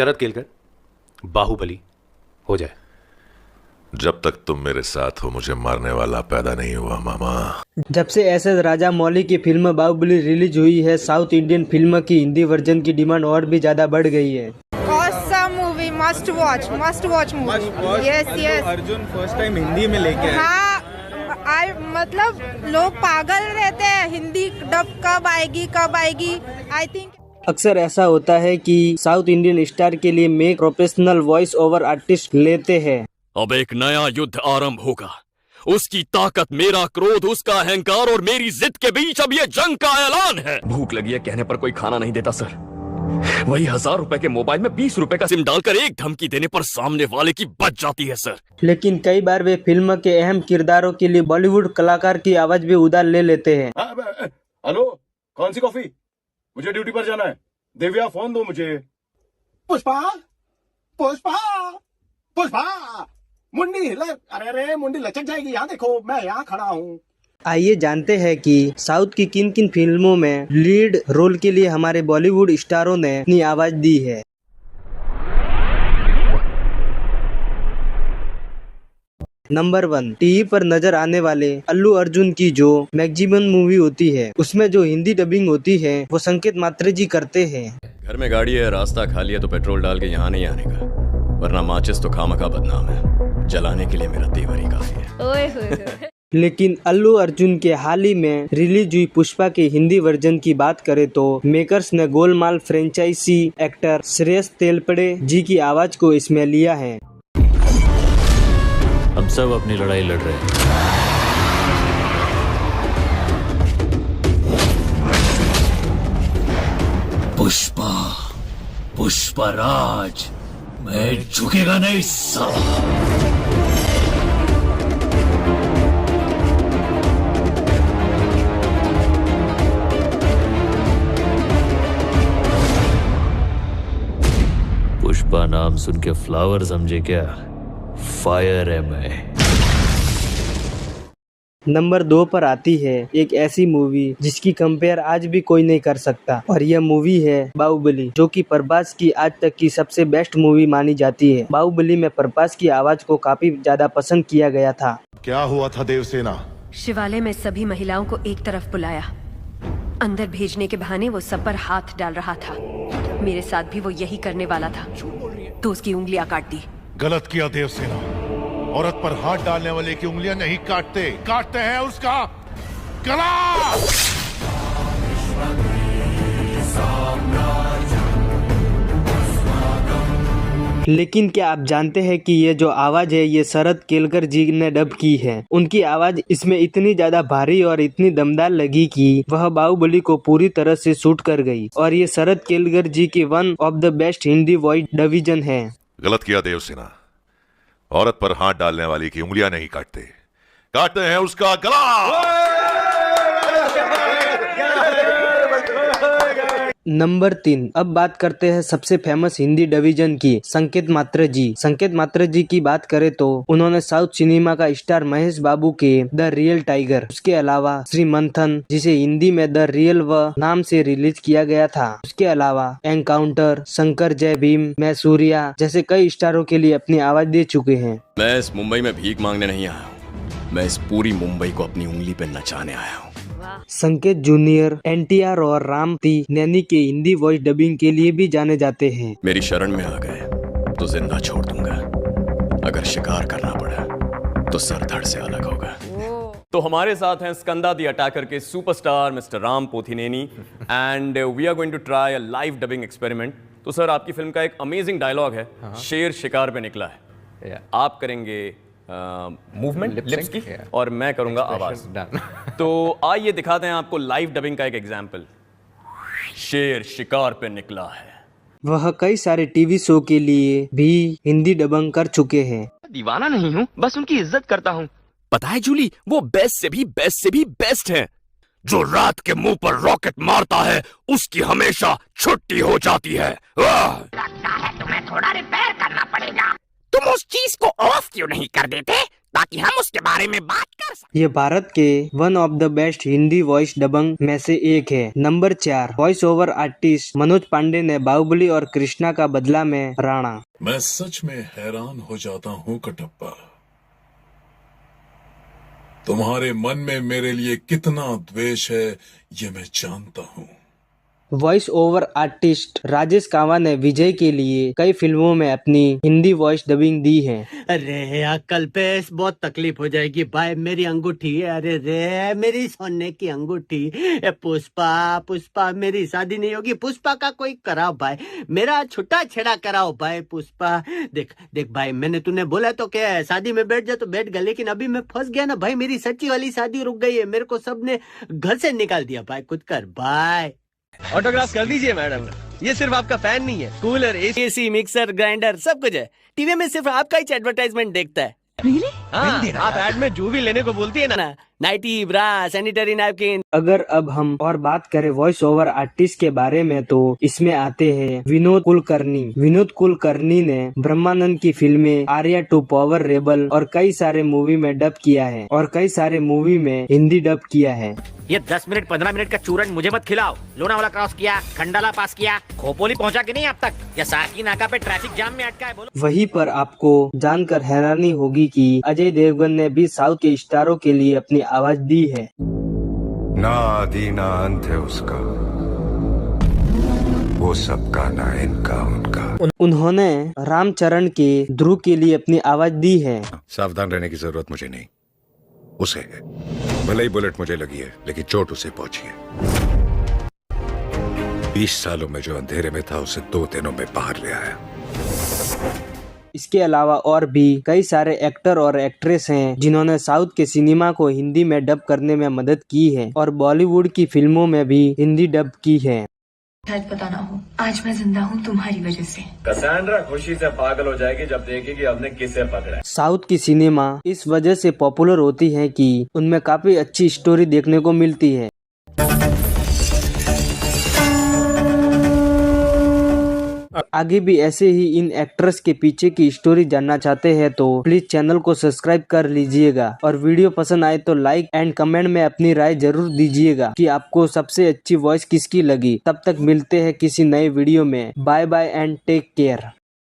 शरद केलकर, बाहुबली हो जाए। जब तक तुम मेरे साथ हो मुझे मारने वाला पैदा नहीं हुआ मामा। जब से एस.एस. राजामौली की फिल्म बाहुबली रिलीज हुई है, साउथ इंडियन फिल्म की हिंदी वर्जन की डिमांड और भी ज्यादा बढ़ गई है। Awesome movie, must watch movie. Yes. Arjun first time Hindi में लेके आए। हाँ, मतलब लोग पागल रहते हैं, हिंदी डब कब आएगी। आई थिंक अक्सर ऐसा होता है कि साउथ इंडियन स्टार के लिए make professional voice over artist लेते हैं। अब एक नया युद्ध आरंभ होगा। उसकी ताकत, मेरा क्रोध, उसका अहंकार और मेरी जिद के बीच अब ये जंग का ऐलान है। भूख लगी है कहने पर कोई खाना नहीं देता सर। वही 1000 रुपए के मोबाइल में 20 रुपए का सिम डालकर एक धमकी देने पर सामने वाले की बच जाती है सर। लेकिन कई बार वे फिल्म के अहम किरदारों के लिए बॉलीवुड कलाकार की आवाज भी उधार ले लेते हैं। हेलो, कौन सी कॉफी? मुझे ड्यूटी पर जाना है। देविया फोन दो मुझे। पुष्पा मुंडी हिला। अरे मुंडी लचक जाएगी। यहाँ देखो, मैं यहाँ खड़ा हूँ। आइए जानते हैं कि साउथ की किन किन फिल्मों में लीड रोल के लिए हमारे बॉलीवुड स्टारों ने अपनी आवाज दी है। नंबर 1, टीवी पर नजर आने वाले अल्लू अर्जुन की जो मैक्सिमम मूवी होती है, उसमें जो हिंदी डबिंग होती है वो संकेत मात्रे जी करते हैं। घर में गाड़ी है, रास्ता खाली है तो पेट्रोल डाल के यहाँ नहीं आने का, वरना माचिस तो खामखा बदनाम है। जलाने के लिए मेरा तेवर ही काफी है। लेकिन अल्लू अर्जुन के हाल ही में रिलीज हुई पुष्पा के हिंदी वर्जन की बात करें तो मेकर्स ने गोलमाल फ्रेंचाइजी एक्टर श्रेयस तेलपड़े जी की आवाज को इसमें लिया है। हम सब अपनी लड़ाई लड़ रहे हैं। पुष्पा राज, मैं झुकेगा नहीं साला। पुष्पा नाम सुन के फ्लावर समझे क्या? फायर है मैं। नंबर 2 पर आती है एक ऐसी मूवी जिसकी कंपेयर आज भी कोई नहीं कर सकता, और यह मूवी है बाहुबली, जो कि प्रभास की आज तक की सबसे बेस्ट मूवी मानी जाती है। बाहुबली में प्रभास की आवाज को काफी ज्यादा पसंद किया गया था। क्या हुआ था देवसेना? शिवालय में सभी महिलाओं को एक तरफ बुलाया, अंदर भेजने के बहाने वो सब पर हाथ डाल रहा था। मेरे साथ भी वो यही करने वाला था, तो उसकी उंगलियां काट दी। गलत किया देवसेना। औरत पर हाथ डालने वाले की उंगलियां नहीं काटते हैं उसका गला। लेकिन क्या आप जानते हैं कि ये जो आवाज है ये शरद केलकर जी ने डब की है। उनकी आवाज इसमें इतनी ज्यादा भारी और इतनी दमदार लगी कि वह बाहुबली को पूरी तरह से सूट कर गई, और ये शरद केलकर जी की one of the best Hindi voice division है। गलत किया देवसेना। औरत पर हाथ डालने वाली की उंगलियां नहीं काटते हैं उसका गला। नंबर 3, अब बात करते हैं सबसे फेमस हिंदी डिवीजन की, संकेत मात्रे जी। संकेत मात्रे जी की बात करें तो उन्होंने साउथ सिनेमा का स्टार महेश बाबू के द रियल टाइगर, उसके अलावा श्री मंथन, जिसे हिंदी में द रियल व नाम से रिलीज किया गया था, उसके अलावा एनकाउंटर, शंकर जय भीम, मैं सूर्या जैसे कई स्टारों के लिए अपनी आवाज दे चुके हैं। मैं इस मुंबई में भीख मांगने नहीं आया हूँ, मैं इस पूरी मुंबई को अपनी उंगली पे नचाने आया हूँ। संकेत जूनियर, एनटीआर और रामती नैनी के हिंदी वॉइस डबिंग के लिए भी जाने जाते हैं। मेरी शरण में आ गए तो जिंदा छोड़ दूंगा, अगर शिकार करना पड़ा तो सर धड़ से अलग होगा। तो हमारे साथ हैं स्कंदा द अटैकर के superstar mister Ram Pothineni, and we are going to try a live dubbing experiment. तो सर, आपकी फिल्म का एक अमेजिंग डायलॉग है, शेर शिकार पे निकला है। आप करेंगे मूवमेंट लिप्स की और मैं करूंगा आवाज। तो आइए दिखाते हैं आपको लाइव डबिंग का एक एग्जांपल। शेर शिकार पे निकला है। वह कई सारे टीवी शो के लिए भी हिंदी डबिंग कर चुके हैं। दीवाना नहीं हूँ, बस उनकी इज्जत करता हूँ। पता है जूली, वो बेस्ट से भी बेस्ट है। जो रात के मुंह पर रॉकेट मारता है उसकी हमेशा छुट्टी हो जाती है। लगता है तुम्हें थोड़ा रिपेयर करना पड़ेगा। तुम उस चीज को ऑफ क्यों नहीं कर देते ताकि हम उसके बारे में बात कर सकें। ये भारत के one of the best Hindi voice dubbing में से एक है। Number 4, voice over artist Manoj Pandey ने बाहुबली और कृष्णा का बदला में राणा। मैं सच में हैरान हो जाता हूँ कटप्पा, तुम्हारे मन में मेरे लिए कितना द्वेष है ये मैं जानता हूँ। वॉइस ओवर आर्टिस्ट राजेश कावा ने विजय के लिए कई फिल्मों में अपनी हिंदी वॉइस डबिंग दी है। अरे यार कल पे बहुत तकलीफ हो जाएगी भाई, मेरी अंगूठी है, अरे रे मेरी सोने की अंगूठी। पुष्पा पुष्पा मेरी शादी नहीं होगी, पुष्पा का कोई कराओ भाई, मेरा छुट्टा छेड़ा कराओ भाई। पुष्पा देख देख भाई, मैंने तूने बोला तो क्या शादी में बैठ जा तो बैठ गया, लेकिन अभी मैं फंस गया ना भाई, मेरी सच्ची वाली शादी रुक गई है, मेरे को सबने घर से निकाल दिया भाई, कुछ कर भाई। ऑटोग्राफ कर दीजिए मैडम, ये सिर्फ आपका फैन नहीं है, कूलर, एसी, मिक्सर, ग्राइंडर सब कुछ है। टीवी में सिर्फ आपका ही एडवर्टाइजमेंट देखता है। हाँ, आप ऐड में जो भी लेने को बोलती है ना, नाइटी, ब्रा, सैनिटरी नैपकिन। अगर अब हम और बात करें वॉइस ओवर आर्टिस्ट के बारे में तो इसमें आते हैं विनोद कुलकर्णी। विनोद कुलकर्णी ने ब्रह्मानंद की फिल्में आर्या 2, पावर, रेबल और कई सारे मूवी में डब किया है और कई सारे मूवी में हिंदी डब किया है। ये 10 मिनट 15 मिनट का चूरन मुझे मत खिलाओ। लोनावाला क्रॉस किया, खंडाला पास किया, खोपोली पहुंचा कि नहीं अब तक, या साकी नाका पे ट्रैफिक जाम में अटका है बोलो। वहीं पर आपको जानकर हैरानी होगी कि अजय देवगन ने भी साउथ के स्टारों के लिए अपनी आवाज दी है। ना आदि ना अंत है उसका, वो सबका ना इनका उनका। उन्होंने रामचरण के ध्रुव के लिए अपनी आवाज दी है। सावधान रहने की जरूरत मुझे नहीं, उसे है। भले ही बुलेट मुझे लगी है, लेकिन चोट उसे पहुंची है। 20 सालों में जो अंधेरे में था उसे 2 दिनों में बाहर ले आया। इसके अलावा और भी कई सारे एक्टर और एक्ट्रेस हैं जिन्होंने साउथ के सिनेमा को हिंदी में डब करने में मदद की है और बॉलीवुड की फिल्मों में भी हिंदी डब की है। शायद पता ना हो, आज मैं जिंदा हूँ तुम्हारी वजह से। कसांड्रा खुशी से पागल हो जाएगी जब देखेगी हमने किसे पकड़ा। साउथ की सिनेमा इस वजह से पॉपुलर होती है कि उनमें काफी अच्छी स्टोरी देखने को मिलती है। आगे भी ऐसे ही इन एक्ट्रेस के पीछे की स्टोरी जानना चाहते हैं तो प्लीज चैनल को सब्सक्राइब कर लीजिएगा और वीडियो पसंद आए तो लाइक एंड कमेंट में अपनी राय जरूर दीजिएगा कि आपको सबसे अच्छी वॉइस किसकी लगी। तब तक मिलते हैं किसी नए वीडियो में। Bye bye and take care.